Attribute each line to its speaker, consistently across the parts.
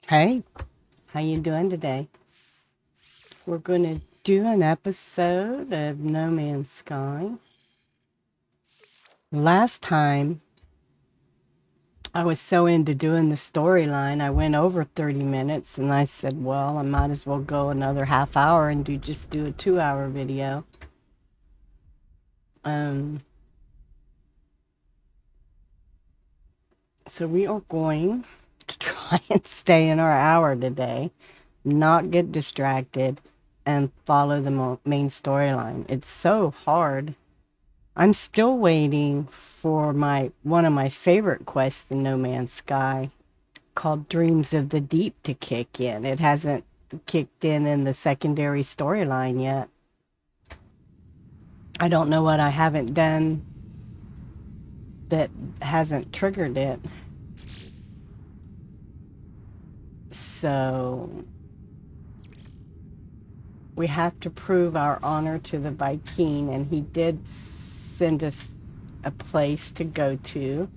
Speaker 1: Hey, how you doing today? We're going to do an episode of No Man's Sky. Last time, I was so into doing the storyline, I went over 30 minutes and I said, well, I might as well go another half hour and just do a 2-hour video. Um, so we are going to try and stay in our hour today, not get distracted, and follow the main storyline. It's so hard. I'm still waiting for one of my favorite quests in No Man's Sky called Dreams of the Deep to kick in. It hasn't kicked in the secondary storyline yet. I don't know what I haven't done that hasn't triggered it. So we have to prove our honor to the Vykeen, and he did send us a place to go to.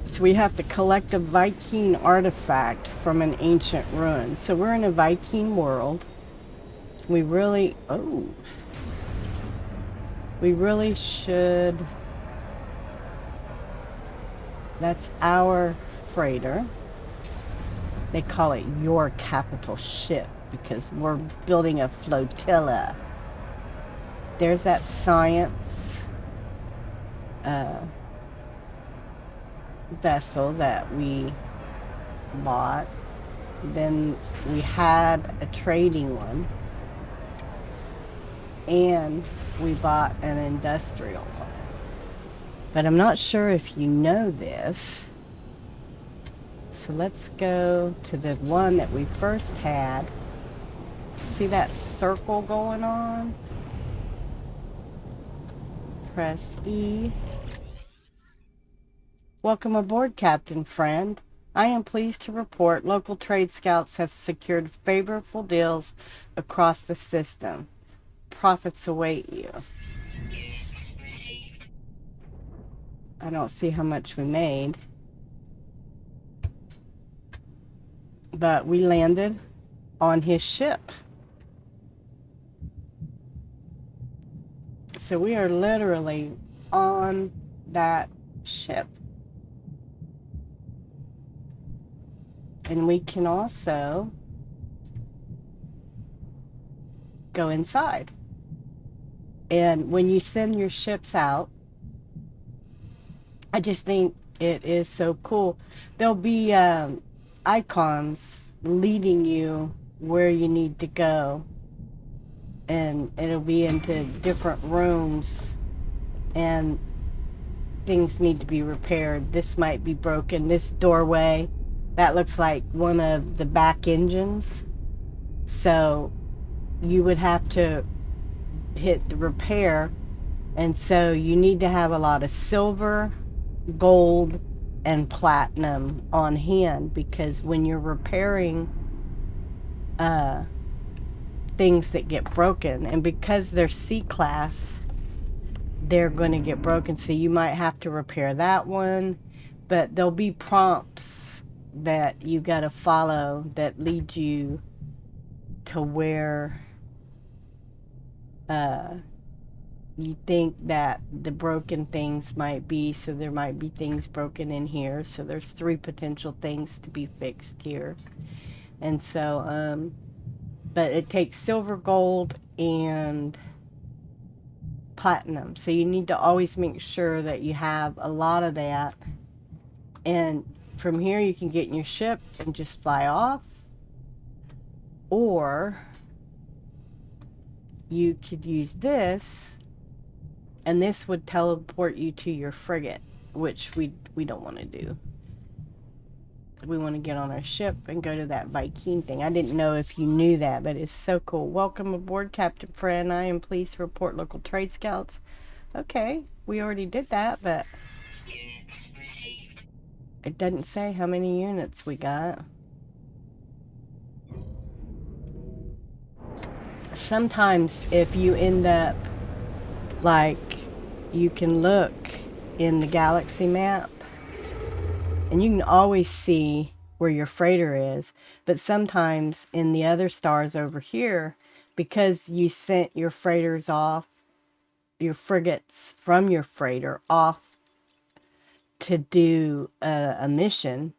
Speaker 1: So we have to collect a Vykeen artifact from an ancient ruin. So we're in a Vykeen world. We really should. That's our freighter. They call it your capital ship because we're building a flotilla. There's that science vessel that we bought. Then we had a trading one. And we bought an industrial one. But I'm not sure if you know this. So let's go to the one that we first had. See that circle going on? Press E. Welcome aboard, Captain Friend. I am pleased to report local trade scouts have secured favorable deals across the system. Profits await you. I don't see how much we made. But we landed on his ship. So we are literally on that ship. And we can also go inside. And when you send your ships out, I just think it is so cool. There'll be icons leading you where you need to go. And it'll be into different rooms. And things need to be repaired. This might be broken. This doorway, that looks like one of the back engines. So you would have to hit the repair. And so you need to have a lot of silver, gold, and platinum on hand, because when you're repairing things that get broken, and because they're C-class, they're going to get broken. So you might have to repair that one, but there'll be prompts that you got to follow that lead you to where you think that the broken things might be. So there might be things broken in here. So there's 3 potential things to be fixed here. And so, but it takes silver, gold, and platinum. So you need to always make sure that you have a lot of that. And from here you can get in your ship and just fly off. Or you could use this, and this would teleport you to your frigate, which we don't want to do. We want to get on our ship and go to that Vykeen thing. I didn't know if you knew that, but it's so cool. Welcome aboard, Captain Friend. I am pleased to report local trade scouts. Okay, we already did that, but it doesn't say how many units we got. Sometimes if you end up, like, you can look in the galaxy map. And you can always see where your freighter is. But sometimes in the other stars over here, because you sent your freighters off, your frigates from your freighter off to do a mission,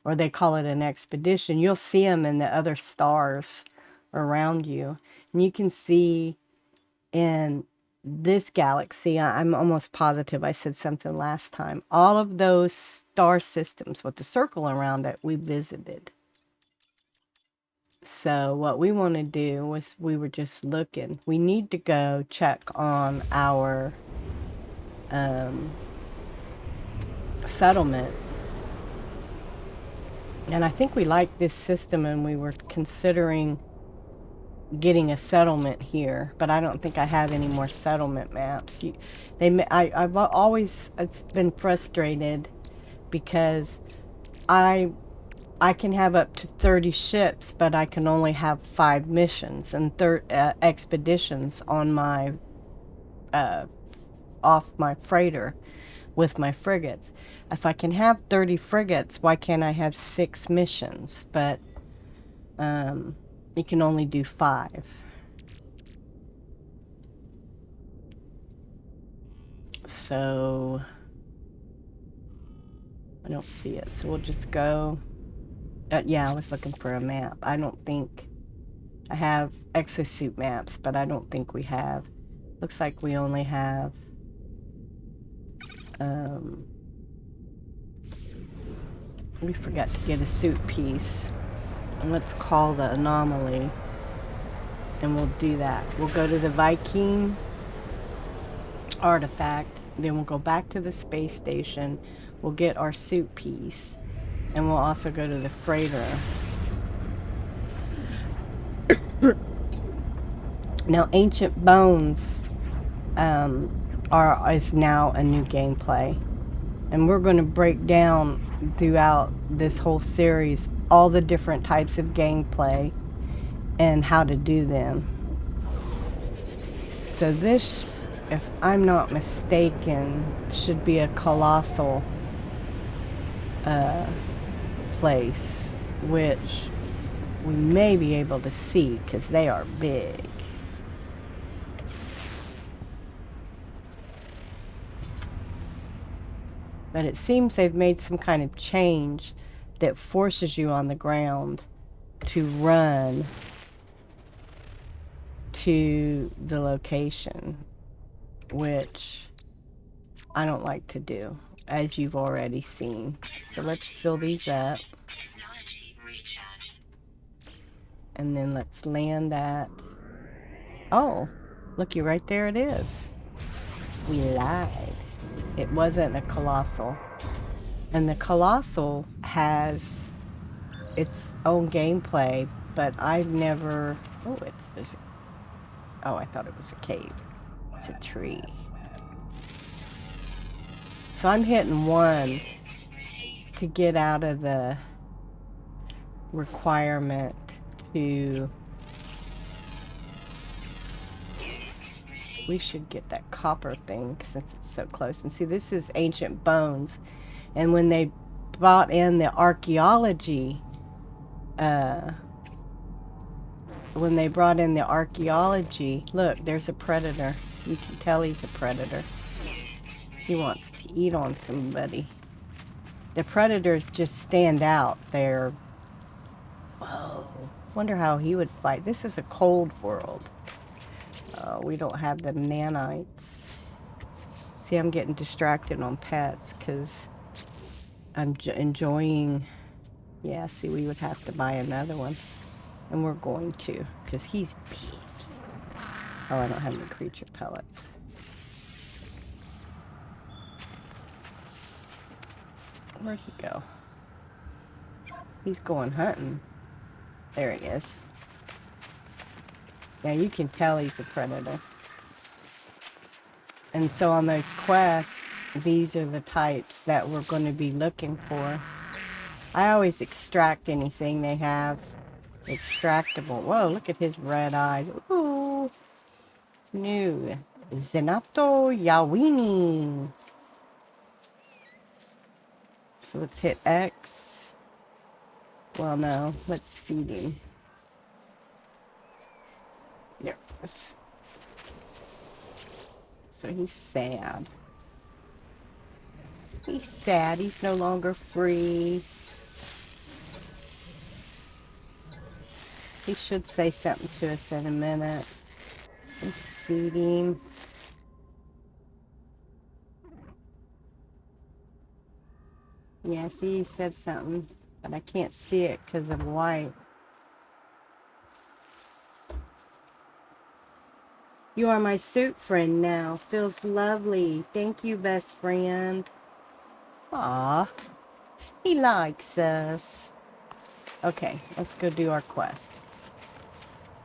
Speaker 1: or they call it an expedition, you'll see them in the other stars around you. And you can see in this galaxy, I'm almost positive I said something last time, all of those star systems with the circle around it, we visited. So what we want to do was, we were just looking. We need to go check on our settlement. And I think we like this system, and we were considering getting a settlement here, but I don't think I have any more settlement maps. I've always been frustrated because I can have up to 30 ships, but I can only have 5 missions and expeditions on my off my freighter with my frigates. If I can have 30 frigates, why can't I have 6 missions? But you can only do 5. So I don't see it. So we'll just go. Yeah, I was looking for a map. I don't think I have exosuit maps, but I don't think we have. Looks like we only have we forgot to get a suit piece. And let's call the anomaly, and we'll do that. We'll go to the Vykeen artifact, then we'll go back to the space station. We'll get our suit piece, and we'll also go to the freighter. Now, Ancient Bones is now a new gameplay, and we're going to break down throughout this whole series all the different types of gameplay and how to do them. So this, if I'm not mistaken, should be a colossal place, which we may be able to see because they are big. But it seems they've made some kind of change that forces you on the ground to run to the location, which I don't like to do, as you've already seen. So let's fill these up. And then let's land that. Oh, looky, right there it is. We lied. It wasn't a colossal. And the colossal has its own gameplay, but I've never... Oh, oh, I thought it was a cave. It's a tree. So I'm hitting 1 to get out of the requirement to... We should get that copper thing since it's so close. And see, this is Ancient Bones. And when they brought in the archaeology, look, there's a predator. You can tell he's a predator. He wants to eat on somebody. The predators just stand out there. Whoa. Wonder how he would fight. This is a cold world. We don't have the nanites. See, I'm getting distracted on pets because I'm enjoying... Yeah, see, we would have to buy another one. And we're going to, because he's big. Oh, I don't have any creature pellets. Where'd he go? He's going hunting. There he is. Yeah, you can tell he's a predator. And so on those quests, these are the types that we're going to be looking for. I always extract anything they have extractable. Whoa, look at his red eyes. Ooh. New. Zenato Yawini. So let's hit X. Well, no. Let's feed him. There it is. So he's sad. He's sad. He's no longer free. He should say something to us in a minute. Let's feed him. Yeah, see, he said something, but I can't see it because of white. You are my suit friend now. Feels lovely. Thank you, best friend. Aw, he likes us. Okay, let's go do our quest.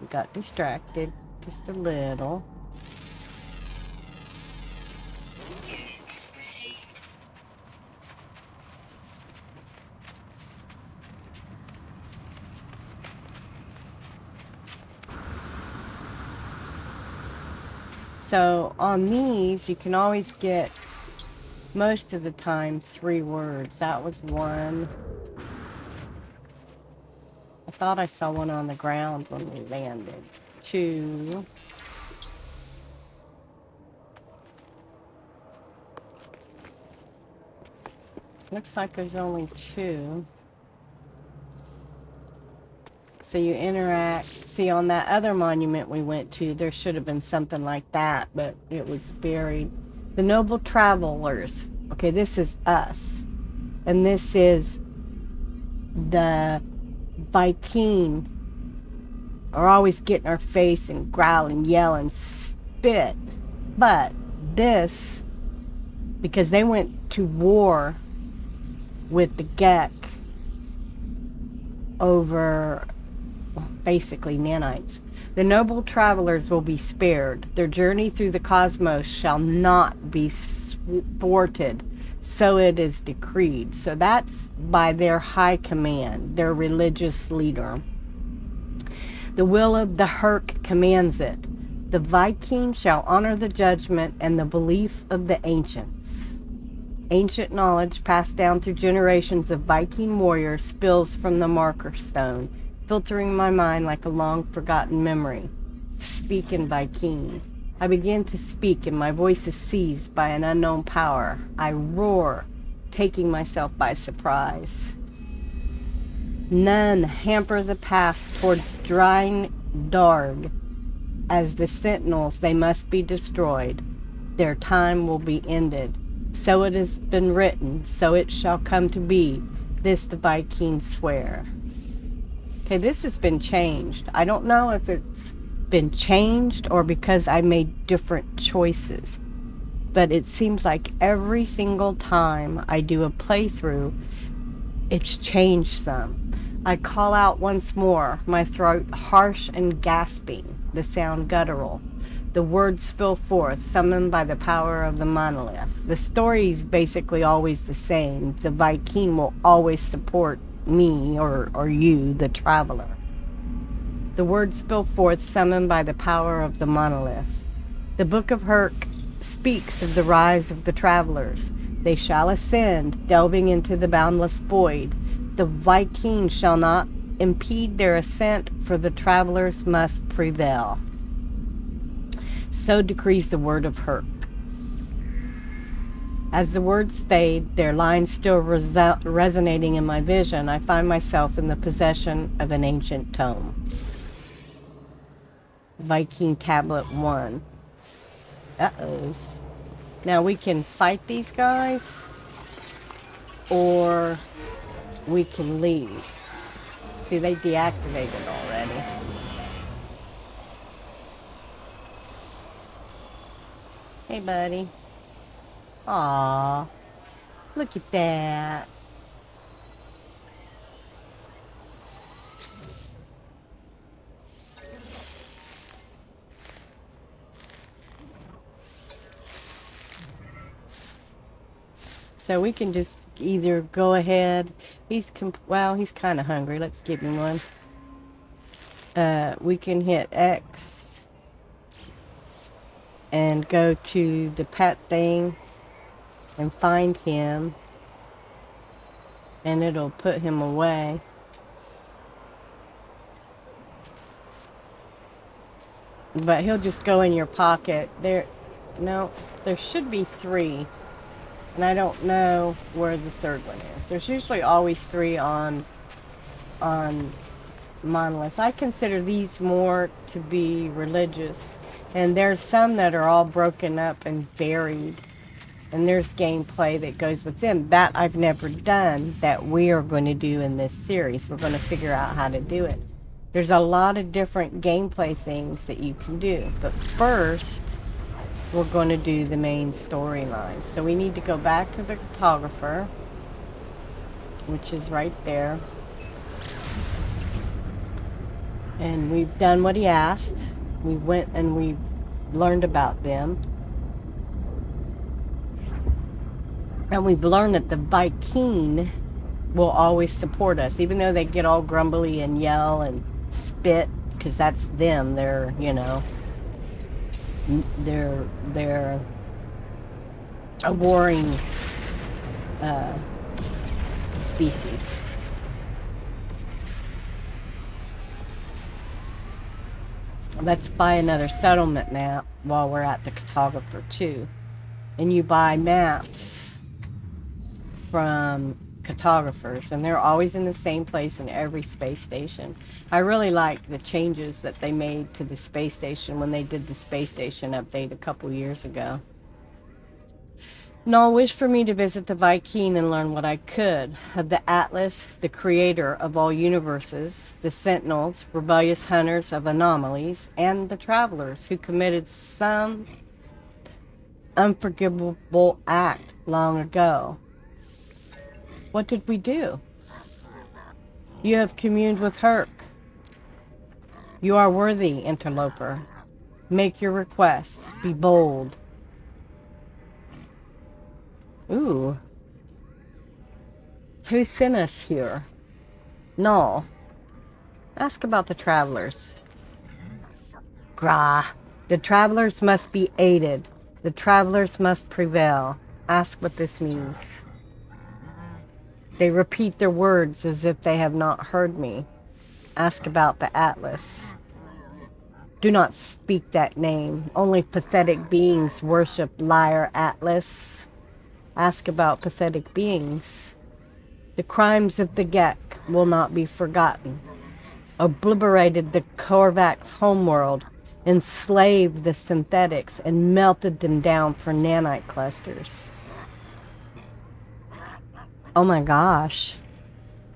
Speaker 1: We got distracted just a little. So on these, you can always get, most of the time, 3 words. That was one. I thought I saw one on the ground when we landed. 2. Looks like there's only 2. So you interact. See, on that other monument we went to, there should have been something like that, but it was buried. The noble travelers. Okay, this is us. And this is the Vykeen. Are always getting our face and growling, yelling, spit. But this, because they went to war with the Gek over basically nanites. The noble travelers will be spared. Their journey through the cosmos shall not be thwarted. So it is decreed. So that's by their high command, their religious leader. The will of the Herc commands it. The Vykeen shall honor the judgment and the belief of the ancients. Ancient knowledge passed down through generations of Vykeen warriors spills from the marker stone, filtering my mind like a long-forgotten memory. Speak in Vykeen. I begin to speak, and my voice is seized by an unknown power. I roar, taking myself by surprise. None hamper the path towards Drying Darg. As the Sentinels, they must be destroyed. Their time will be ended. So it has been written, so it shall come to be. This the Vykeen swear. Okay, this has been changed. I don't know if it's been changed or because I made different choices. But it seems like every single time I do a playthrough, it's changed some. I call out once more, my throat harsh and gasping, the sound guttural. The words spill forth, summoned by the power of the monolith. The story's basically always the same. The Vykeen will always support me or you, the traveler. The words spill forth, summoned by the power of the monolith. The Book of Herc speaks of the rise of the travelers. They shall ascend, delving into the boundless void. The Vykeen shall not impede their ascent, for the travelers must prevail. So decrees the word of Herc. As the words fade, their lines still resonating in my vision, I find myself in the possession of an ancient tome. Vykeen Tablet 1. Uh-ohs. Now we can fight these guys, or we can leave. See, they deactivated already. Hey, buddy. Aww. Look at that. So we can just either go ahead. He's kind of hungry. Let's give him one. We can hit X and go to the pet thing and find him. and it'll put him away. But he'll just go in your pocket. No, there should be 3. And I don't know where the 3rd one is. There's usually always 3 on monoliths. I consider these more to be religious. And there's some that are all broken up and buried. And there's gameplay that goes with them. That I've never done, that we are going to do in this series. We're going to figure out how to do it. There's a lot of different gameplay things that you can do. But first, we're going to do the main storyline. So we need to go back to the cartographer, which is right there. And we've done what he asked. We went and we learned about them. And we've learned that the Vykeen will always support us, even though they get all grumbly and yell and spit, because that's them. They're, you know, they're a warring species. Let's buy another settlement map while we're at the cartographer too. And you buy maps from cartographers, and they're always in the same place in every space station. I really like the changes that they made to the space station when they did the space station update a couple years ago. Null wished for me to visit the Vykeen and learn what I could of the Atlas, the creator of all universes, the Sentinels, rebellious hunters of anomalies, and the travelers who committed some unforgivable act long ago. What did we do? You have communed with Herc. You are worthy, interloper. Make your request. Be bold. Ooh. Who sent us here? Null. Ask about the travelers. Grah. The travelers must be aided. The travelers must prevail. Ask what this means. They repeat their words as if they have not heard me. Ask about the Atlas. Do not speak that name. Only pathetic beings worship liar Atlas. Ask about pathetic beings. The crimes of the Gek will not be forgotten. Obliterated the Korvax homeworld, enslaved the synthetics, and melted them down for nanite clusters. Oh my gosh.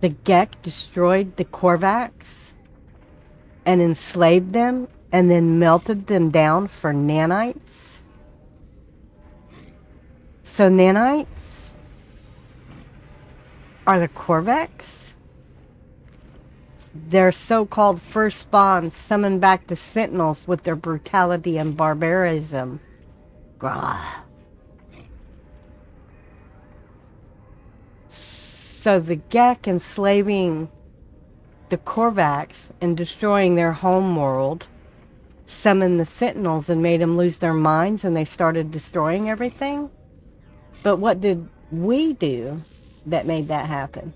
Speaker 1: The Gek destroyed the Korvax and enslaved them and then melted them down for nanites? So nanites are the Korvax? Their so-called first spawn summoned back the Sentinels with their brutality and barbarism. Grah. So the Gek enslaving the Korvax and destroying their home world summoned the Sentinels and made them lose their minds, and they started destroying everything? But what did we do that made that happen?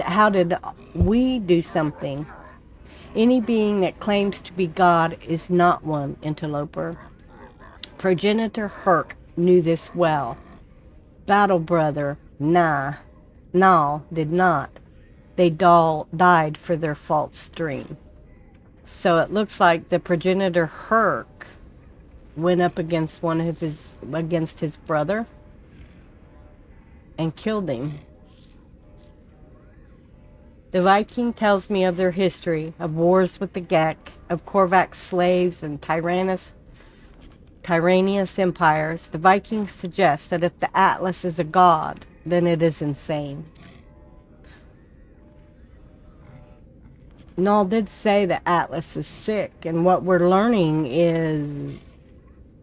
Speaker 1: How did we do something? Any being that claims to be God is not one, interloper. Progenitor Herc knew this well. Battle brother, Null did not. They died for their false dream. So it looks like the progenitor Herc went up against against his brother and killed him. The Vykeen tells me of their history, of wars with the Gek, of Korvax slaves and tyrannous empires. The Vykeen suggests that if the Atlas is a god, then it is insane. Null did say the Atlas is sick, and what we're learning is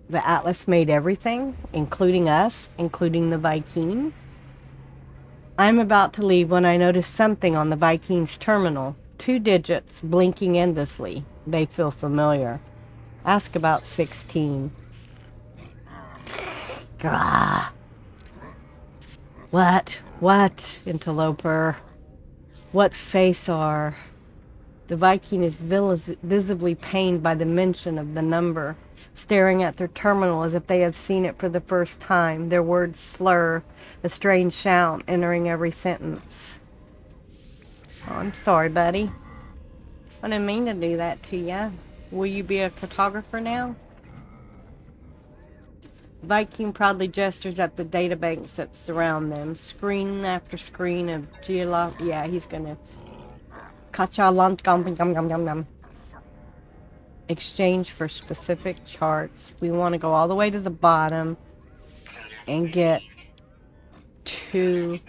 Speaker 1: the Atlas made everything, including us, including the Vykeen. I'm about to leave when I notice something on the Vykeen's terminal. 2 digits blinking endlessly. They feel familiar. Ask about 16. Grah. What? What, interloper? What face are? The Vykeen is visibly pained by the mention of the number, staring at their terminal as if they have seen it for the first time, their words slur, a strange sound entering every sentence. Oh, I'm sorry, buddy. I didn't mean to do that to you. Will you be a cartographer now? Vykeen proudly gestures at the databanks that surround them. Screen after screen of yeah, he's gonna... exchange for specific charts. We want to go all the way to the bottom and get 2,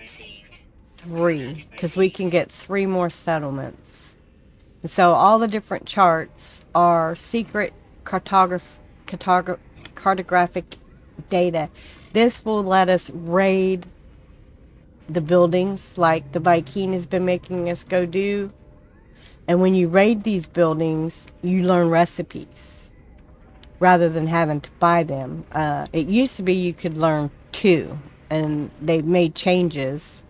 Speaker 1: 3, because we can get 3 more settlements. And so all the different charts are secret cartographic data. This will let us raid the buildings like the Vykeen has been making us go do. And when you raid these buildings, you learn recipes rather than having to buy them. It used to be you could learn 2, and they've made changes.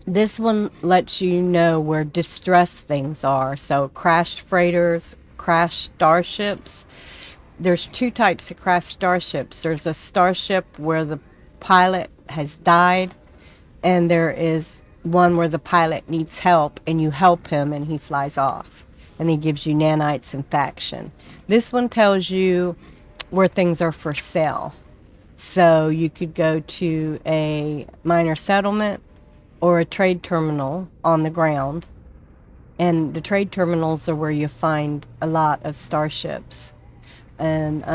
Speaker 1: This one lets you know where distressed things are. So crashed freighters, crashed starships. There's 2 types of crashed starships. There's a starship where the pilot has died, and there is one where the pilot needs help, and you help him and he flies off. And he gives you nanites and faction. This one tells you where things are for sale. So you could go to a minor settlement or a trade terminal on the ground. And the trade terminals are where you find a lot of starships. And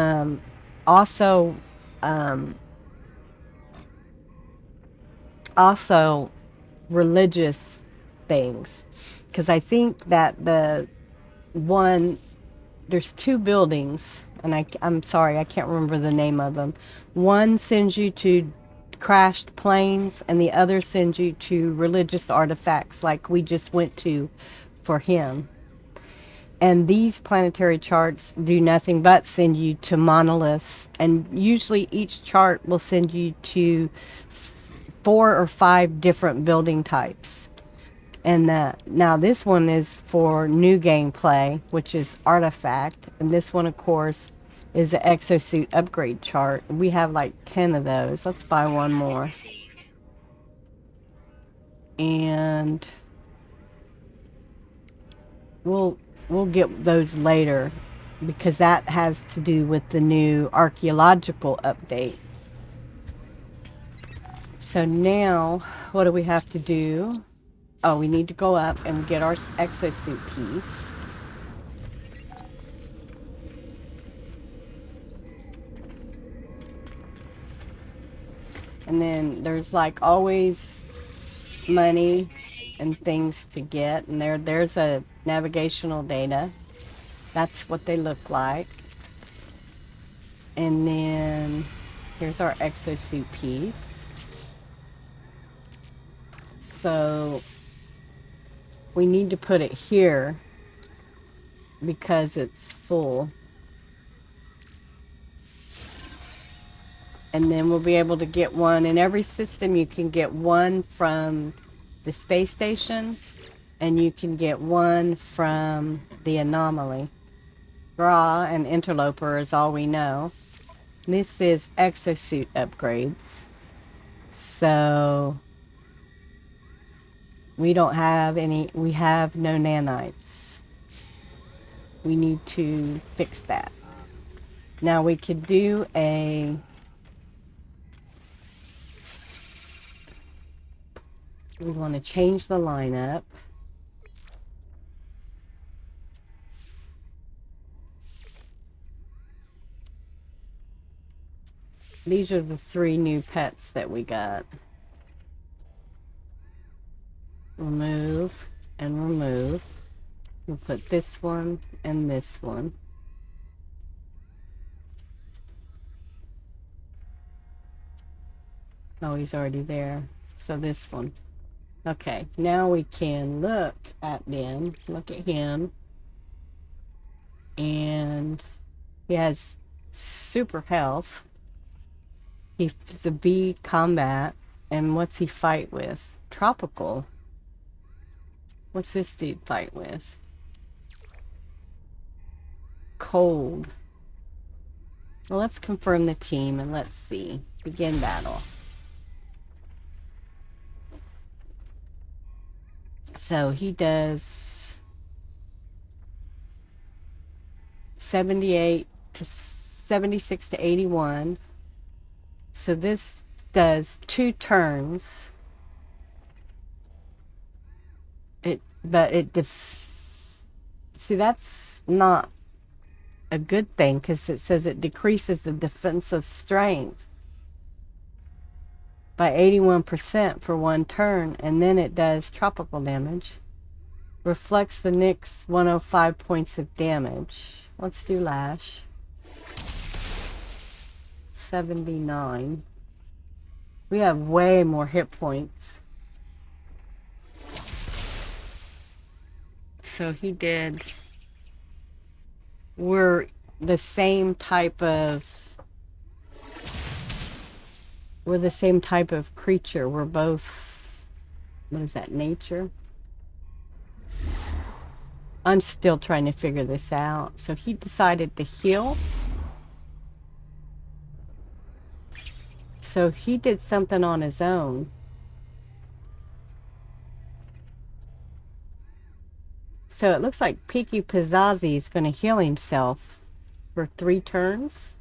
Speaker 1: also religious things. Because I think that there's 2 buildings, and I'm sorry, I can't remember the name of them. One sends you to crashed planes, and the other sends you to religious artifacts like we just went to for him. And these planetary charts do nothing but send you to monoliths, and usually each chart will send you to 4 or 5 different building types. And now this one is for new gameplay, which is artifact. And this one, of course, is an exosuit upgrade chart. We have like 10 of those. Let's buy one more. And we'll get those later, because that has to do with the new archaeological update. So now, what do we have to do? Oh, we need to go up and get our exosuit piece. And then there's like always money and things to get. And there's a navigational data. That's what they look like. And then here's our exosuit piece. So we need to put it here because it's full. And then we'll be able to get one. In every system, you can get one from the space station, and you can get one from the anomaly. Raw and interloper is all we know. This is exosuit upgrades. So we don't have any, we have no nanites. We need to fix that. Now we could do a... We want to change the lineup. These are the 3 new pets that we got. Remove and remove. We'll put this one and this one. Oh, he's already there. So this one. Okay, now we can look at them. Look at him. And he has super health. He's a B combat. And what's he fight with? Tropical. What's this dude fight with? Cold. Well, let's confirm the team and let's see. Begin battle. So he does 78 to 76 to 81. So this does 2 turns. See, that's not a good thing because it says it decreases the defensive strength by 81% for 1 turn, and then it does tropical damage. Reflects the next 105 points of damage. Let's do Lash. 79. We have way more hit points. So he did... We're the same type of... We're the same type of creature. We're both... What is that, nature? I'm still trying to figure this out. So he decided to heal. So he did something on his own. So it looks like Peaky Pizzazzi is going to heal himself for 3 turns.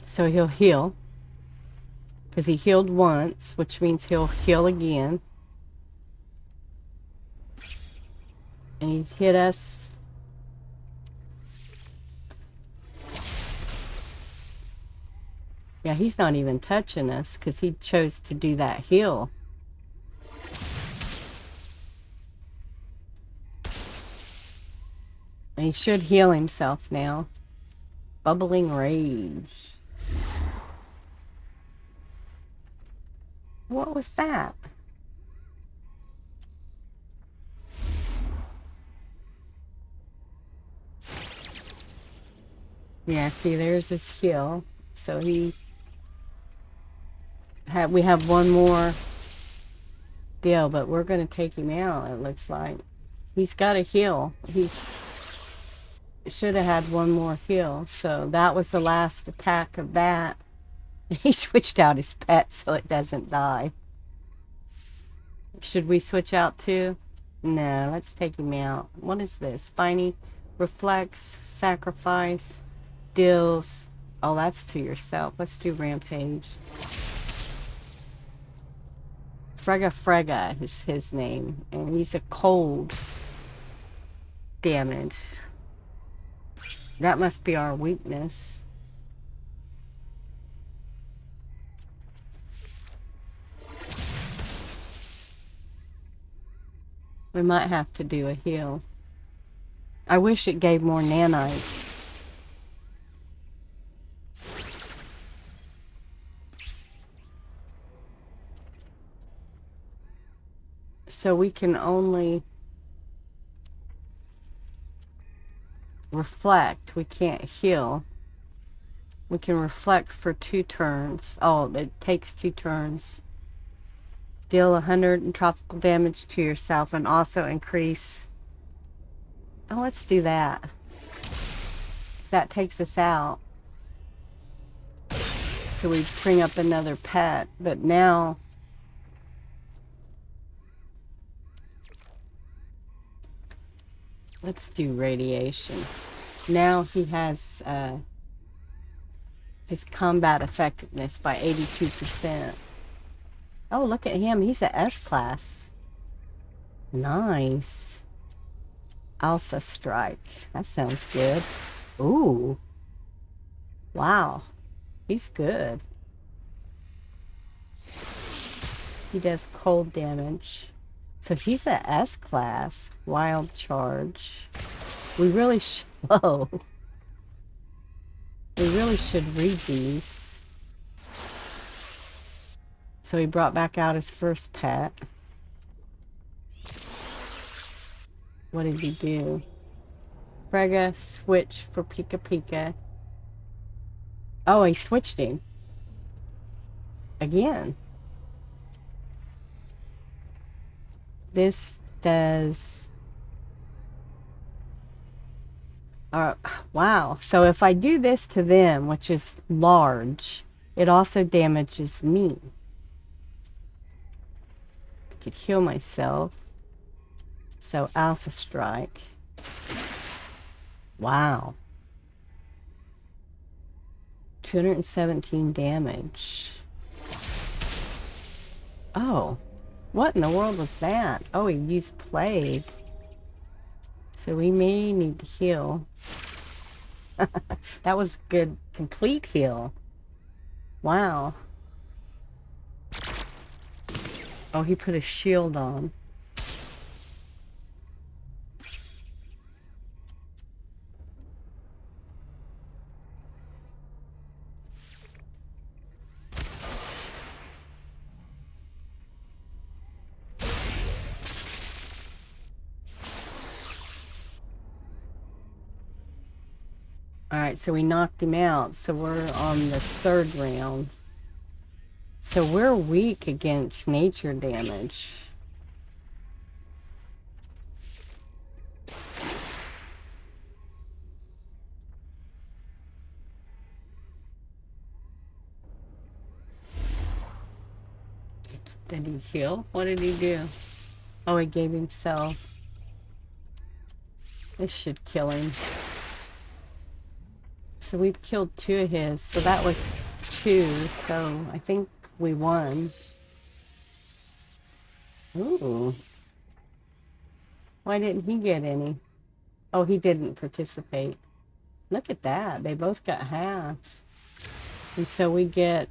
Speaker 1: So he'll heal. Because he healed once, which means he'll heal again. And he's hit us. Yeah, he's not even touching us because he chose to do that heal. And he should heal himself now. Bubbling Rage. What was that? Yeah, see, there's his heal. So we have one more deal, but we're going to take him out, it looks like. He's got a heal. He should have had one more heal. So that was the last attack of that. He switched out his pet so it doesn't die. Should we switch out too? No, let's take him out. What is this? Spiny reflects, sacrifice, deals. Oh, that's to yourself. Let's do Rampage. Frega is his name, and he's a cold damage. That must be our weakness. We might have to do a heal. I wish it gave more nanites. So we can only reflect. We can't heal. We can reflect for 2 turns. Oh, it takes 2 turns. Deal 100 in tropical damage to yourself and also increase... Oh, let's do that. That takes us out. So we bring up another pet, but now... Let's do radiation. Now he has his combat effectiveness by 82%. Oh, look at him. He's a S-class. Nice. Alpha Strike. That sounds good. Ooh. Wow. He's good. He does cold damage. So he's a S-class. Wild Charge. We really should... Whoa. We really should read these. So he brought back out his first pet. What did he do? Frega switch for Pika Pika. Oh, he switched him. Again. This does... wow. So if I do this to them, which is large, it also damages me. I could heal myself. So Alpha Strike. Wow. 217 damage. Oh. What in the world was that? Oh, he used Plague. So we may need to heal. That was a good complete heal. Wow. Oh, he put a shield on. Alright, so we knocked him out. So we're on the third round. So we're weak against nature damage. Did he heal? What did he do? Oh, he gave himself. This should kill him. So we've killed 2 of his. So that was 2. So I think we won. Ooh. Why didn't he get any? Oh, he didn't participate. Look at that. They both got half. And so we get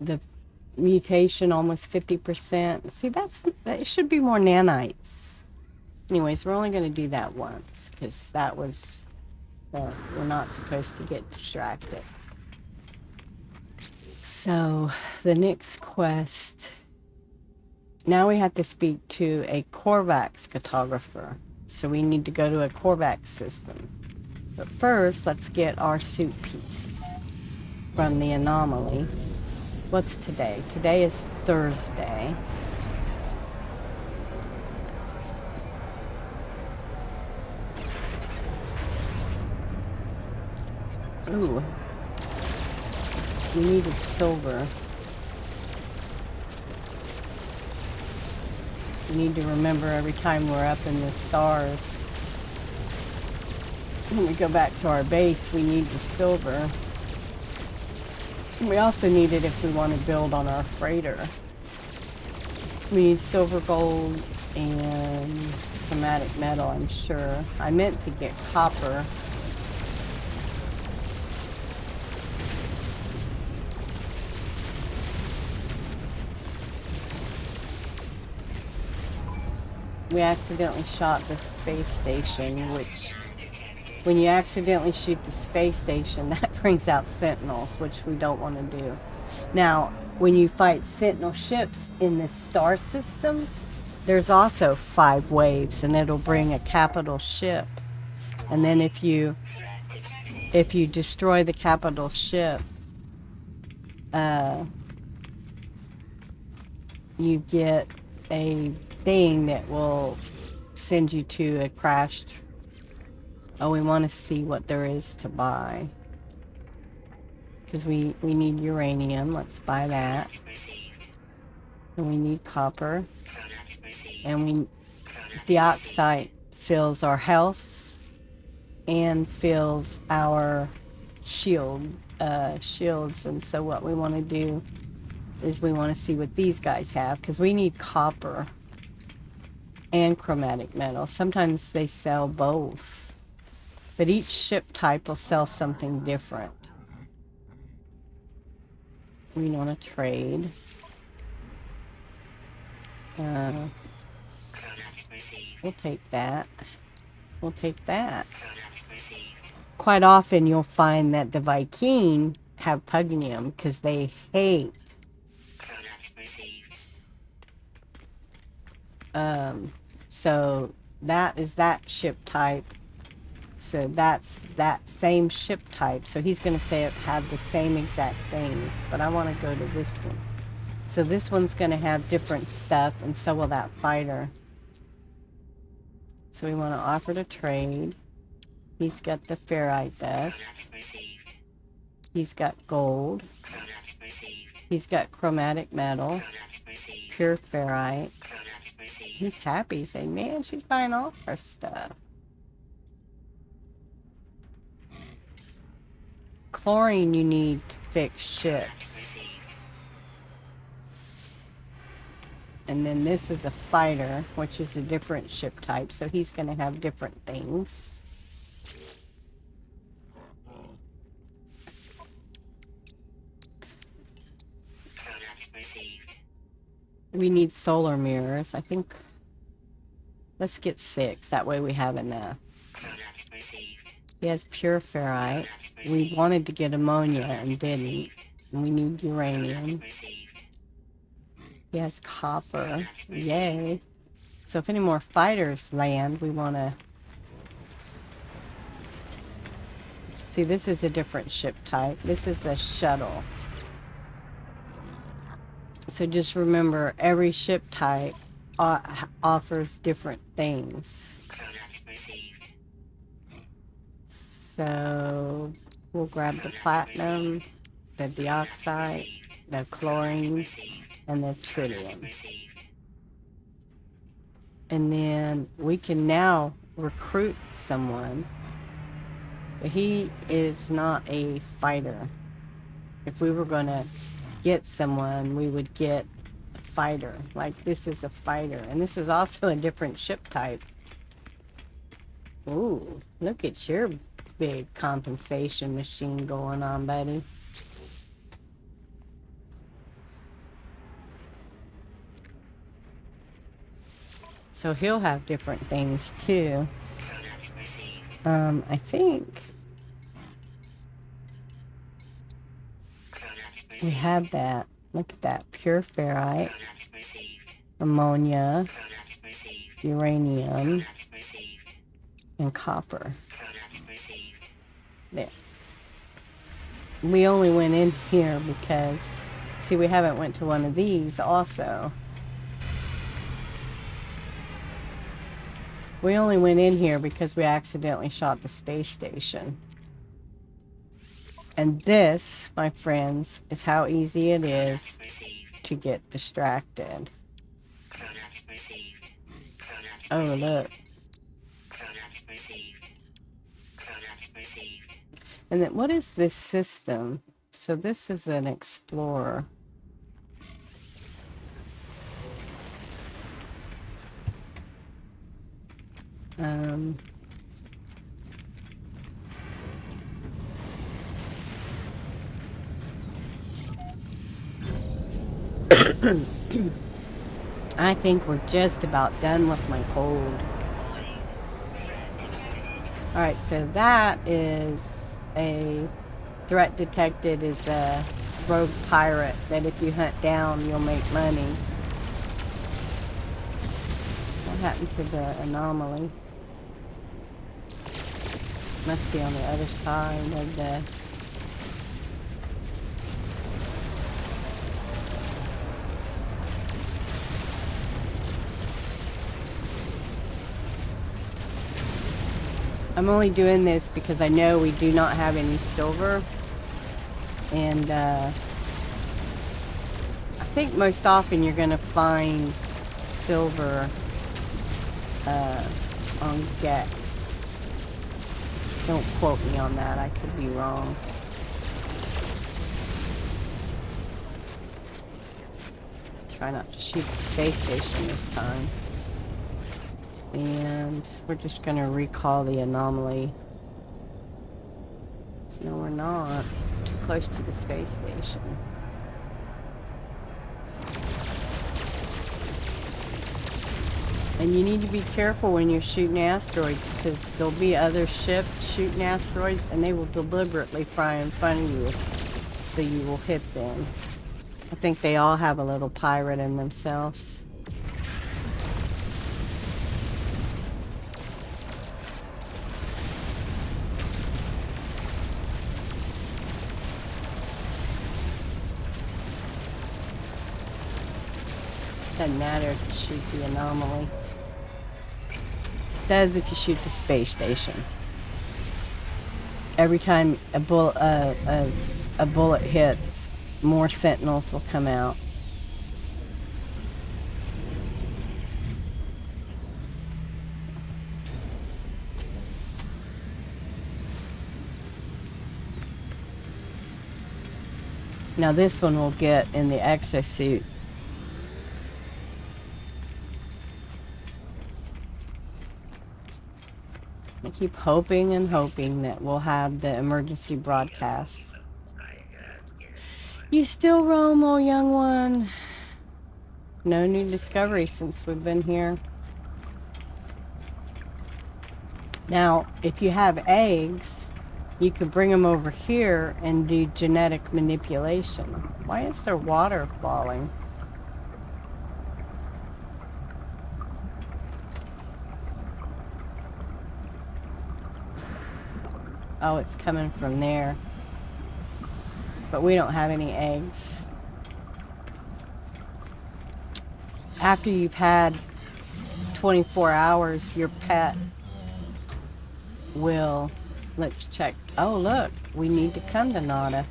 Speaker 1: the mutation almost 50%. See, that should be more nanites. Anyways, we're only going to do that once because that was... we're not supposed to get distracted. So, the next quest... Now we have to speak to a Korvax cartographer. So we need to go to a Korvax system. But first, let's get our suit piece from the anomaly. What's today? Today is Thursday. Ooh. We needed silver. We need to remember every time we're up in the stars. When we go back to our base, we need the silver. And we also need it if we want to build on our freighter. We need silver, gold, and chromatic metal, I'm sure. I meant to get copper. We accidentally shot the space station, which when you accidentally shoot the space station, that brings out Sentinels, which we don't want to do. Now, when you fight Sentinel ships in this star system, there's also 5 waves, and it'll bring a capital ship. And then if you destroy the capital ship, you get a thing that will send you to a crashed... Oh, we want to see what there is to buy. Because we need uranium. Let's buy that. And we need copper. And dioxide fills our health and fills our shields. And so what we want to do is we want to see what these guys have, because we need copper and chromatic metal. Sometimes they sell both. But each ship type will sell something different. We want to trade. We'll take that. We'll take that. Quite often you'll find that the Vykeen have pugnium because they hate so that is that ship type. So that's that same ship type. So he's going to say it had the same exact things, but I want to go to this one. So this one's going to have different stuff, and so will that fighter. So we want to offer to trade. He's got the ferrite dust. He's got gold. He's got chromatic metal. Pure ferrite. He's happy. He's saying, man, she's buying all our stuff. Chlorine you need to fix ships. And then this is a fighter, which is a different ship type, so he's going to have different things. We need solar mirrors. I think, let's get 6. That way we have enough. He has pure ferrite. We wanted to get ammonia and didn't. And we need uranium. He has copper. Yay. So if any more fighters land, we want to... See, this is a different ship type. This is a shuttle. So just remember, every ship type offers different things. So we'll grab the platinum, the dioxide, the chlorine, and the tritium. And then we can now recruit someone. But he is not a fighter. If we were going to get someone, we would get a fighter. Like this is a fighter. And this is also a different ship type. Ooh, look at your big compensation machine going on, buddy. So he'll have different things too. I think we have that. Look at that. Pure ferrite, ammonia, uranium, and copper. There. We only went in here because, see, we haven't went to one of these also. We only went in here because we accidentally shot the space station. And this, my friends, is how easy it is to get distracted. Oh, look. And then what is this system? So this is an explorer. I think we're just about done with my hold. Alright, so that is a threat detected is a rogue pirate that if you hunt down, you'll make money. What happened to the anomaly? Must be on the other side of the... I'm only doing this because I know we do not have any silver. And I think most often you're going to find silver on Gex. Don't quote me on that, I could be wrong. Try not to shoot the space station this time. And we're just going to recall the anomaly. No, we're not. Too close to the space station. And you need to be careful when you're shooting asteroids, because there'll be other ships shooting asteroids and they will deliberately fly in front of you, so you will hit them. I think they all have a little pirate in themselves. Doesn't matter if you shoot the anomaly. Does if you shoot the space station. Every time a bullet hits, more Sentinels will come out. Now this one will get in the exosuit. I keep hoping and hoping that we'll have the emergency broadcast. You still roam, oh young one. No new discovery since we've been here. Now, if you have eggs, you could bring them over here and do genetic manipulation. Why is there water falling? Oh, it's coming from there. But we don't have any eggs. After you've had 24 hours, your pet will... Let's check. Oh, look. We need to come to Nada.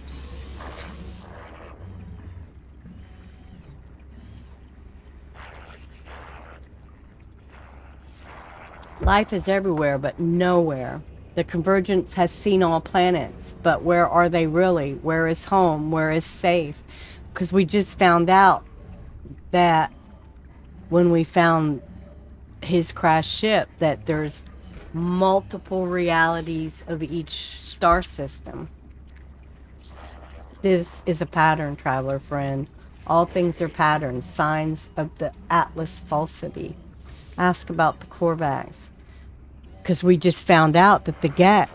Speaker 1: Life is everywhere, but nowhere. The Convergence has seen all planets, but where are they really? Where is home? Where is safe? Because we just found out that when we found his crashed ship, that there's multiple realities of each star system. This is a pattern, traveler friend. All things are patterns, signs of the Atlas falsity. Ask about the Korvax. Because we just found out that the Gek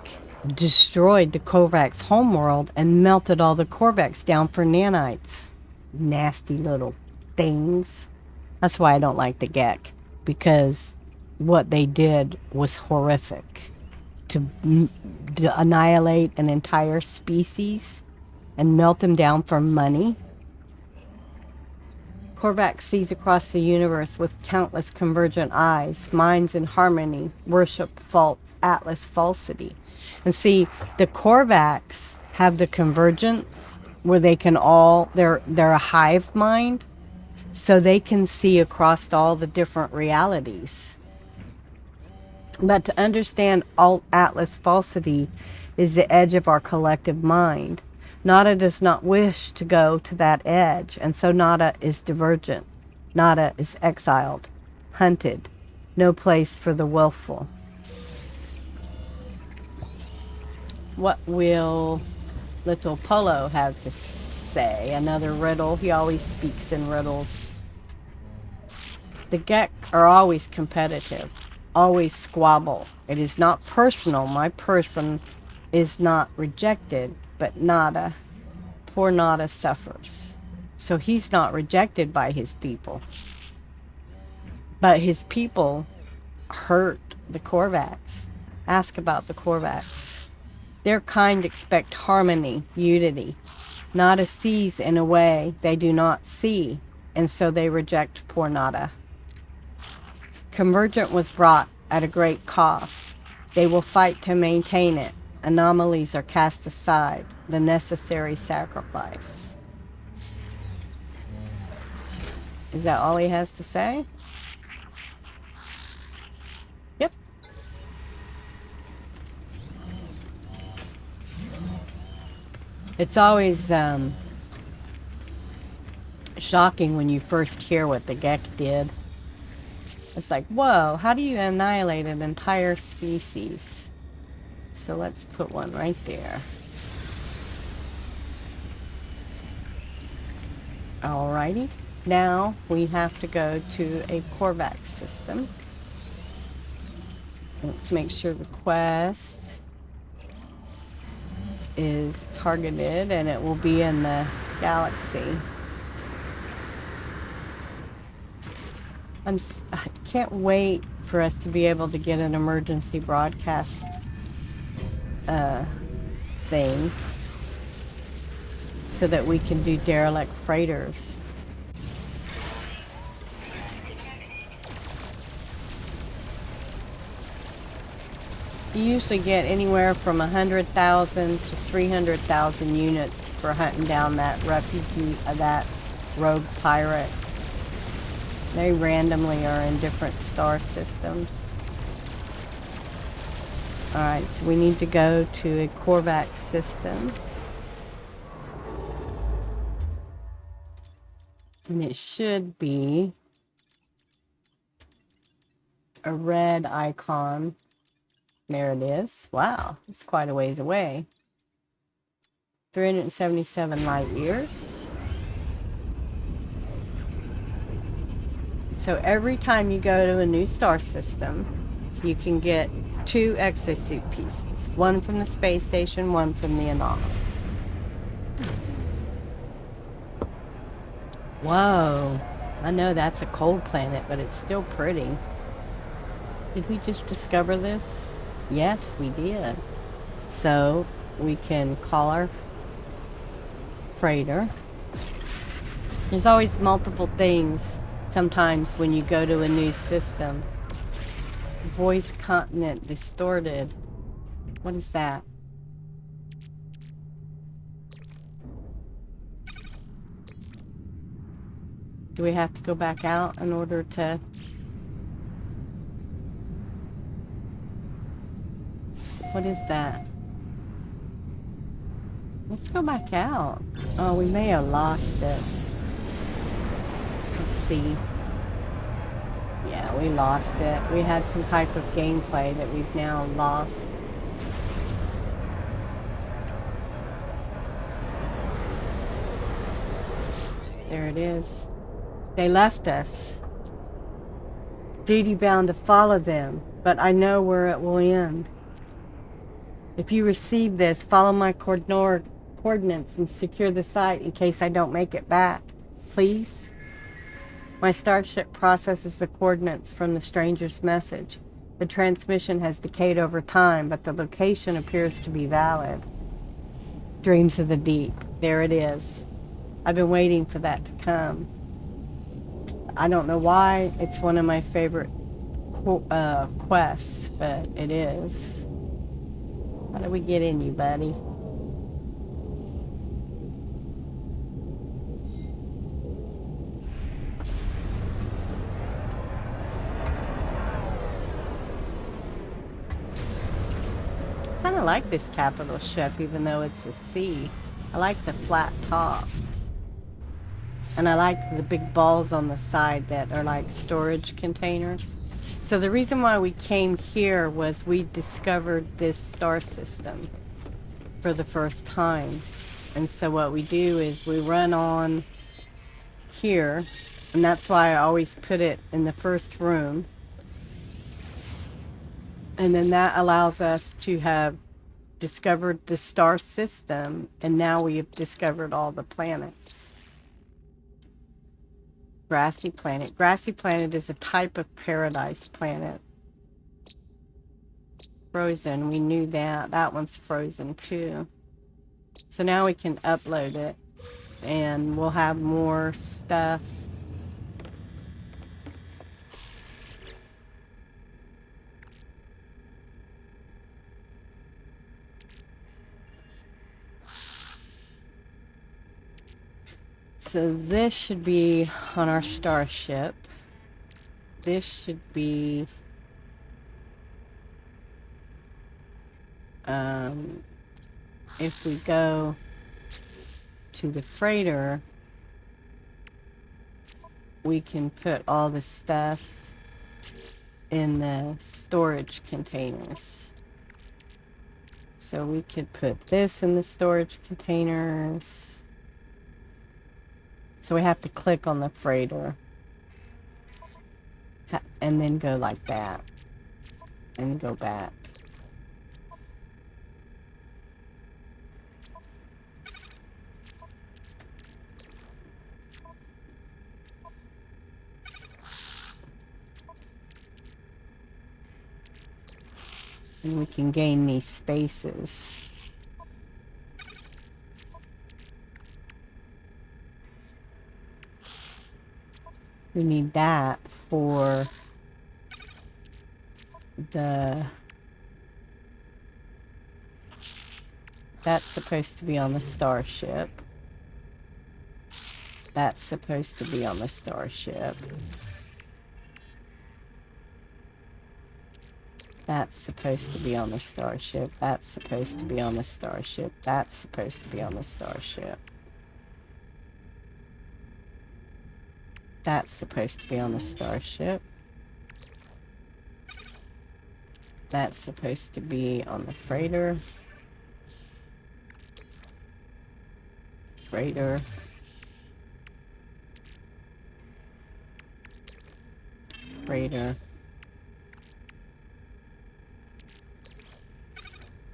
Speaker 1: destroyed the Korvax homeworld and melted all the Korvax down for nanites. Nasty little things. That's why I don't like the Gek. Because what they did was horrific. To annihilate an entire species and melt them down for money. Korvax sees across the universe with countless convergent eyes, minds in harmony, worship Atlas falsity. And see, the Korvax have the convergence where they can all, they're a hive mind, so they can see across all the different realities. But to understand all Atlas falsity is the edge of our collective mind. Nada does not wish to go to that edge, and so Nada is divergent. Nada is exiled, hunted, no place for the willful. What will little Polo have to say? Another riddle. He always speaks in riddles. The Gek are always competitive, always squabble. It is not personal. My person is not rejected, but Nada, poor Nada suffers. So he's not rejected by his people. But his people hurt the Korvax. Ask about the Korvax. Their kind expect harmony, unity. Nada sees in a way they do not see, and so they reject poor Nada. Convergent was brought at a great cost. They will fight to maintain it. Anomalies are cast aside, the necessary sacrifice. Is that all he has to say? Yep. It's always shocking when you first hear what the Gek did. It's like, whoa, how do you annihilate an entire species? So let's put one right there. Alrighty. Now we have to go to a Korvax system. Let's make sure the quest is targeted and it will be in the galaxy. I can't wait for us to be able to get an emergency broadcast thing so that we can do derelict freighters. You usually get anywhere from 100,000 to 300,000 units for hunting down that refugee, that rogue pirate. They randomly are in different star systems. Alright, so we need to go to a Korvax system. And it should be a red icon. There it is. Wow, it's quite a ways away. 377 light years. So every time you go to a new star system, you can get 2 exosuit pieces. One from the space station, one from the anomaly. Whoa. I know that's a cold planet, but it's still pretty. Did we just discover this? Yes, we did. So we can call our freighter. There's always multiple things sometimes when you go to a new system. Voice continent distorted. What is that? Do we have to go back out in order to... What is that? Let's go back out. Oh, we may have lost it. Let's see. Yeah, we lost it. We had some type of gameplay that we've now lost. There it is. They left us. Duty bound to follow them, but I know where it will end. If you receive this, follow my coordinates and secure the site in case I don't make it back. Please? My starship processes the coordinates from the stranger's message. The transmission has decayed over time, but the location appears to be valid. Dreams of the Deep. There it is. I've been waiting for that to come. I don't know why. It's one of my favorite quests, but it is. How do we get in, you buddy? I kind of like this capital ship, even though it's a C. I like the flat top. And I like the big balls on the side that are like storage containers. So the reason why we came here was we discovered this star system for the first time. And so what we do is we run on here, and that's why I always put it in the first room. And then that allows us to have discovered the star system, and now we have discovered all the planets. Grassy planet. Grassy planet is a type of paradise planet. Frozen. We knew that. That one's frozen too. So now we can upload it, and we'll have more stuff. So this should be on our starship. This should be if we go to the freighter, we can put all the stuff in the storage containers. So we could put this in the storage containers. So we have to click on the freighter. And then go like that. And go back. And we can gain these spaces. We need that for the That's supposed to be on the starship. That's supposed to be on the starship. That's supposed to be on the starship. That's supposed to be on the starship. That's supposed to be on the starship. That's supposed to be on the starship. That's supposed to be on the freighter. Freighter. Freighter.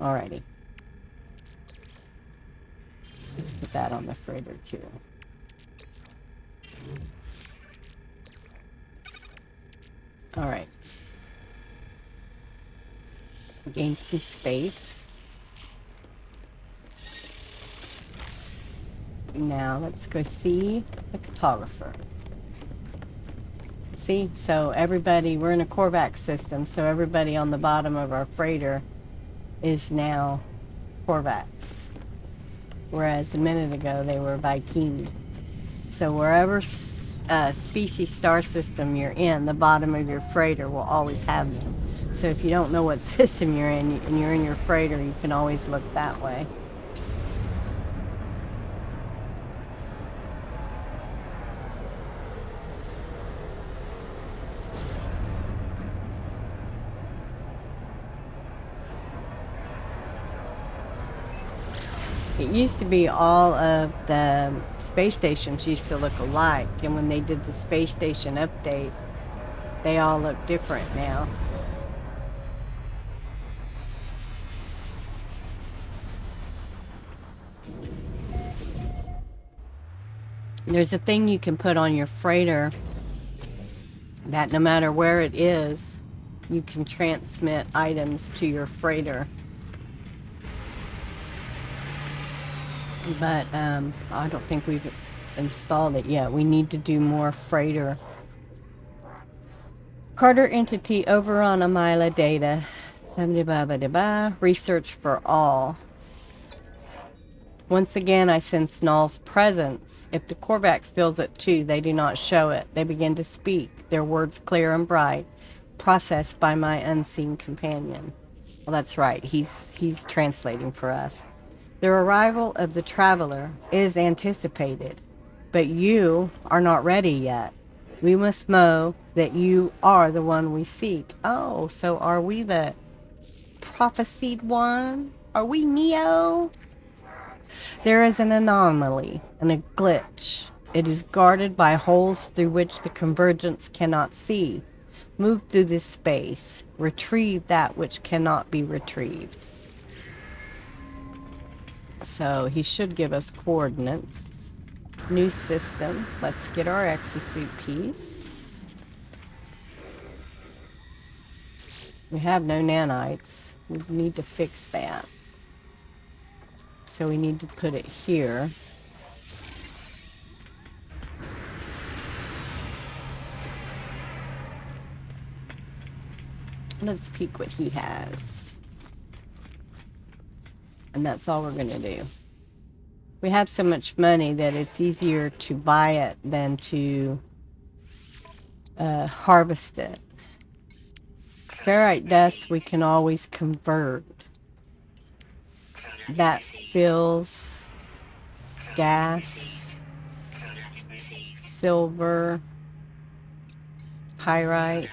Speaker 1: Alrighty. Let's put that on the freighter too. Alright. Gain some space. Now let's go see the cartographer. See, so everybody, we're in a Korvax system, so everybody on the bottom of our freighter is now Korvax. Whereas a minute ago they were Vykeen. So wherever species star system you're in, the bottom of your freighter will always have them. So if you don't know what system you're in and you're in your freighter, you can always look that way. It used to be all of the space stations used to look alike, and when they did the space station update, they all look different now. There's a thing you can put on your freighter that no matter where it is, you can transmit items to your freighter. But I don't think we've installed it yet. We need to do more freighter. Carter entity over on Amila data. Research for all. Once again, I sense Null's presence. If the Korvax feels it too, they do not show it. They begin to speak, their words clear and bright, processed by my unseen companion. Well, that's right. He's translating for us. The arrival of the traveler is anticipated, but you are not ready yet. We must know that you are the one we seek. Oh, so are we the prophesied one? Are we Neo? There is an anomaly and a glitch. It is guarded by holes through which the convergence cannot see. Move through this space. Retrieve that which cannot be retrieved. So he should give us coordinates. New system. Let's get our exosuit piece. We have no nanites. We need to fix that. So we need to put it here. Let's peek what he has. And that's all we're going to do. We have so much money that it's easier to buy it than to harvest it. Ferrite dust we can always convert. That fills gas, silver, pyrite.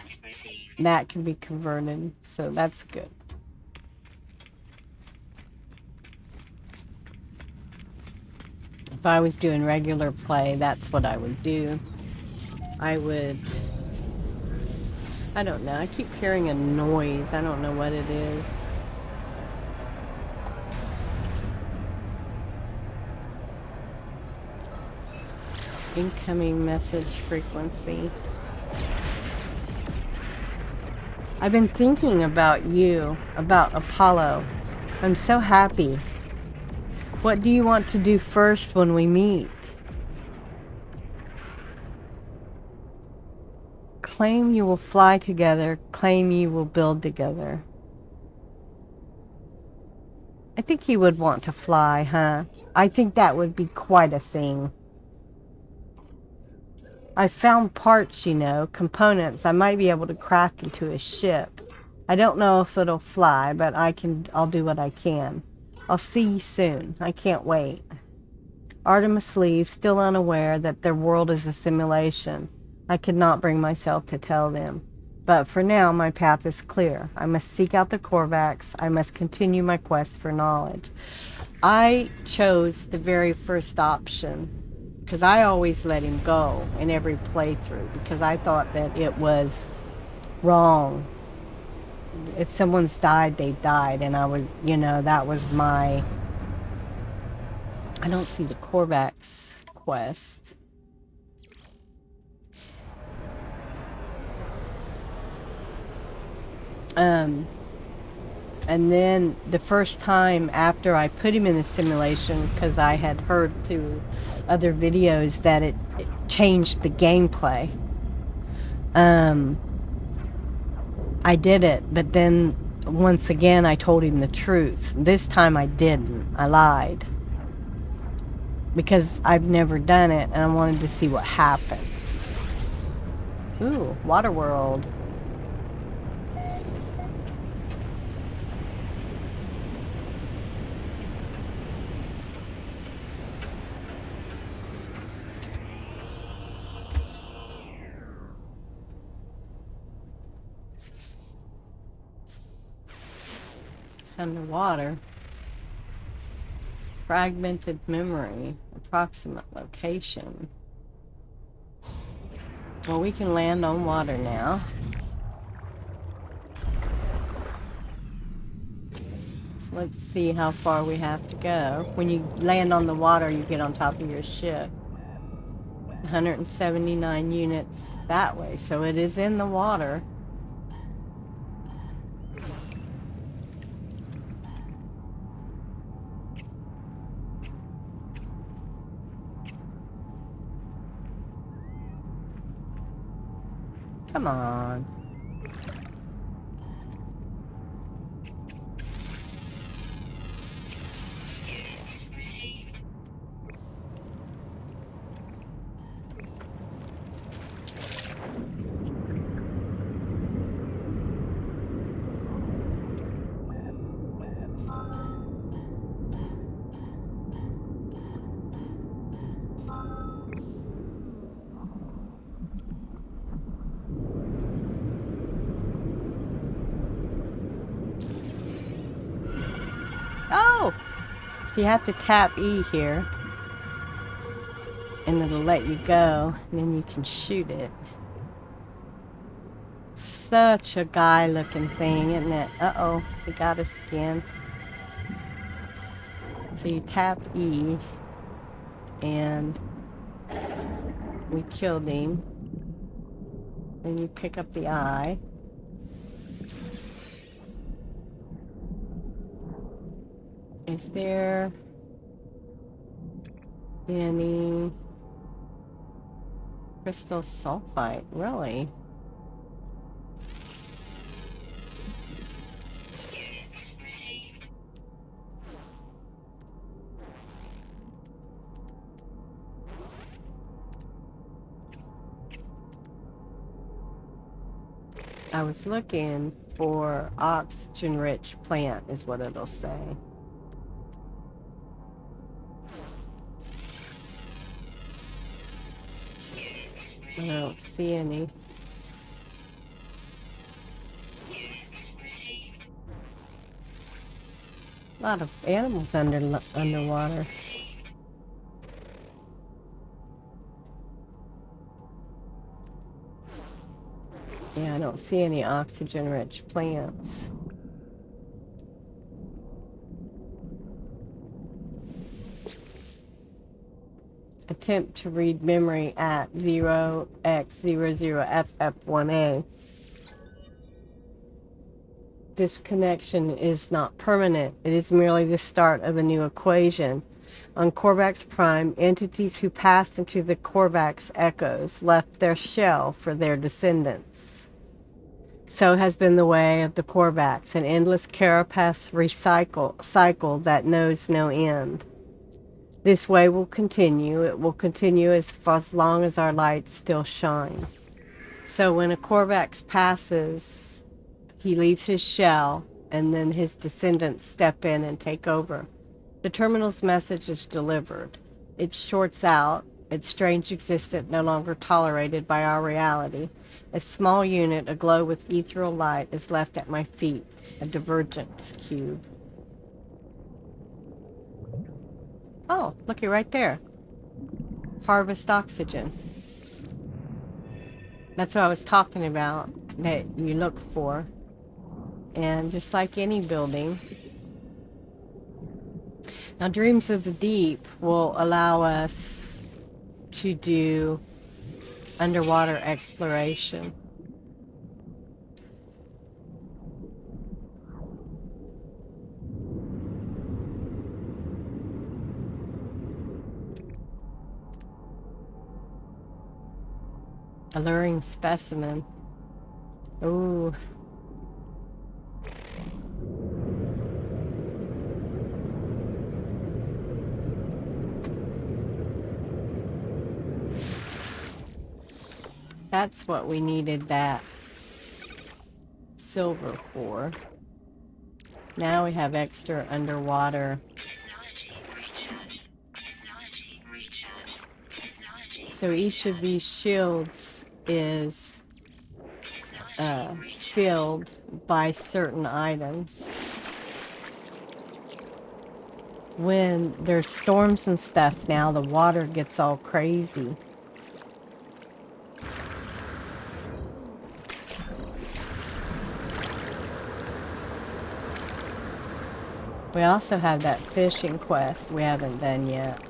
Speaker 1: That can be converted, so that's good. If I was doing regular play, that's what I would do. I don't know. I keep hearing a noise. I don't know what it is. Incoming message frequency. I've been thinking about you, about Apollo. I'm so happy. What do you want to do first when we meet? Claim you will fly together. Claim you will build together. I think he would want to fly, huh? I think that would be quite a thing. I found parts, you know, components I might be able to craft into a ship. I don't know if it'll fly, but I'll do what I can. I'll see you soon. I can't wait. Artemis leaves, still unaware that their world is a simulation. I could not bring myself to tell them. But for now, my path is clear. I must seek out the Korvax. I must continue my quest for knowledge. I chose the very first option because I always let him go in every playthrough because I thought that it was wrong. If someone's died, they died, and I was, you know, that was my... I don't see the Korvax quest. And then the first time after I put him in the simulation, because I had heard through other videos that it changed the gameplay. I did it, but then once again I told him the truth. This time I didn't. I lied. Because I've never done it and I wanted to see what happened. Ooh, water world. It's underwater. Fragmented memory. Approximate location. Well, we can land on water now. So let's see how far we have to go. When you land on the water, you get on top of your ship. 179 units that way, so it is in the water. Come on. Oh! So you have to tap E here. And it'll let you go. And then you can shoot it. Such a guy-looking thing, isn't it? Uh-oh. He got us again. So you tap E. And we killed him. Then you pick up the eye. Is there any crystal sulfite? Really? I was looking for oxygen-rich plant, is what it'll say. I don't see any. A lot of animals underwater. Yeah, I don't see any oxygen-rich plants. Attempt to read memory at 0x00FF1A. This connection is not permanent. It is merely the start of a new equation. On Korvax Prime, entities who passed into the Korvax echoes left their shell for their descendants. So has been the way of the Korvax, an endless carapace cycle that knows no end. This way will continue. It will continue as long as our lights still shine. So when a Korvax passes, he leaves his shell, and then his descendants step in and take over. The terminal's message is delivered. It shorts out, its strange existence no longer tolerated by our reality. A small unit aglow with ethereal light is left at my feet, a divergence cube. Oh, looky right there. Harvest oxygen. That's what I was talking about, that you look for. And just like any building, now Dreams of the Deep will allow us to do underwater exploration. Alluring specimen. Ooh. That's what we needed that silver for. Now we have extra underwater. So each of these shields is filled by certain items. When there's storms and stuff now, the water gets all crazy. We also have that fishing quest we haven't done yet.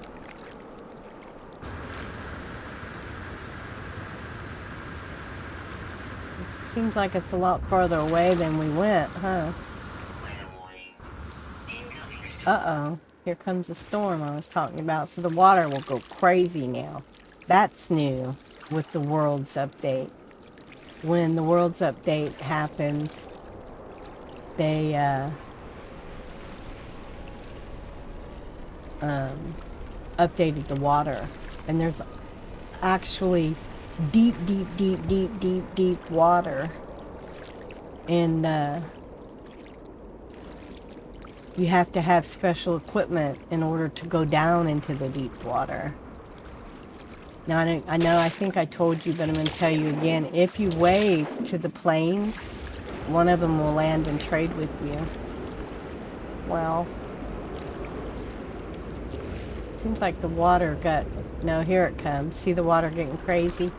Speaker 1: It seems like it's a lot farther away than we went, huh? Uh-oh. Here comes the storm I was talking about. So the water will go crazy now. That's new with the Worlds update. When the Worlds update happened, they updated the water. And there's actually deep water. And you have to have special equipment in order to go down into the deep water. Now, I think I told you, but I'm going to tell you again. If you wave to the planes, one of them will land and trade with you. Well, it seems like the water got... No, here it comes. See the water getting crazy?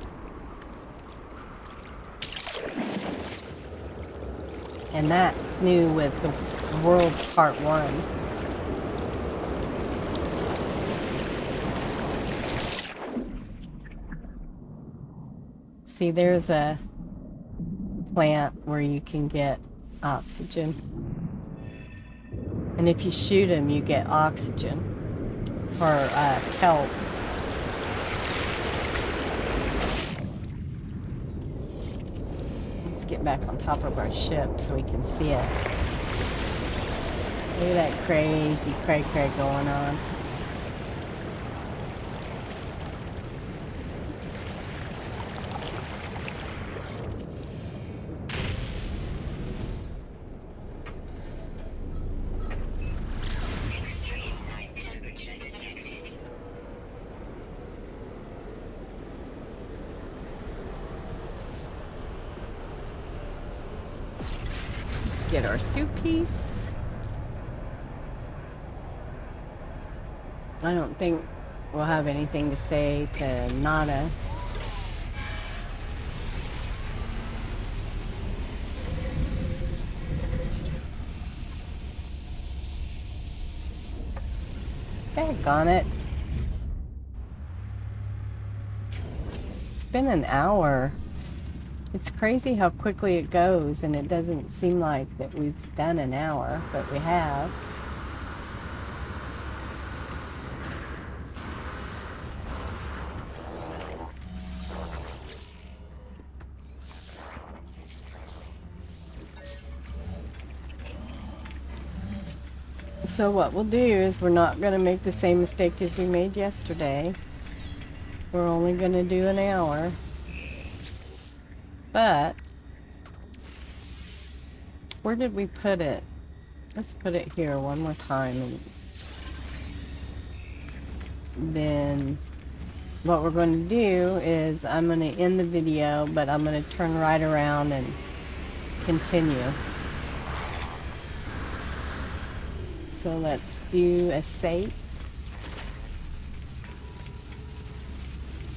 Speaker 1: And that's new with the Worlds Part 1. See, there's a plant where you can get oxygen. And if you shoot them, you get oxygen. Or kelp. Let's get back on top of our ship so we can see it. Look at that crazy cray going on. Get our suit piece. I don't think we'll have anything to say to Nada. Daggone it. It's been an hour. It's crazy how quickly it goes, and it doesn't seem like that we've done an hour, but we have. So what we'll do is we're not going to make the same mistake as we made yesterday. We're only going to do an hour. But where did we put it? Let's put it here one more time. And then what we're going to do is I'm going to end the video, but I'm going to turn right around and continue. So let's do a save.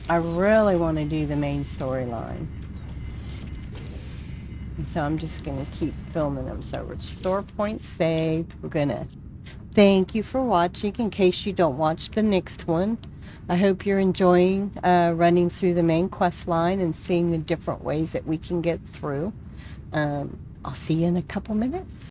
Speaker 1: I really want to do the main storyline. And so I'm just going to keep filming them. So restore point saved. We're going to thank you for watching in case you don't watch the next one. I hope you're enjoying running through the main quest line and seeing the different ways that we can get through. I'll see you in a couple minutes.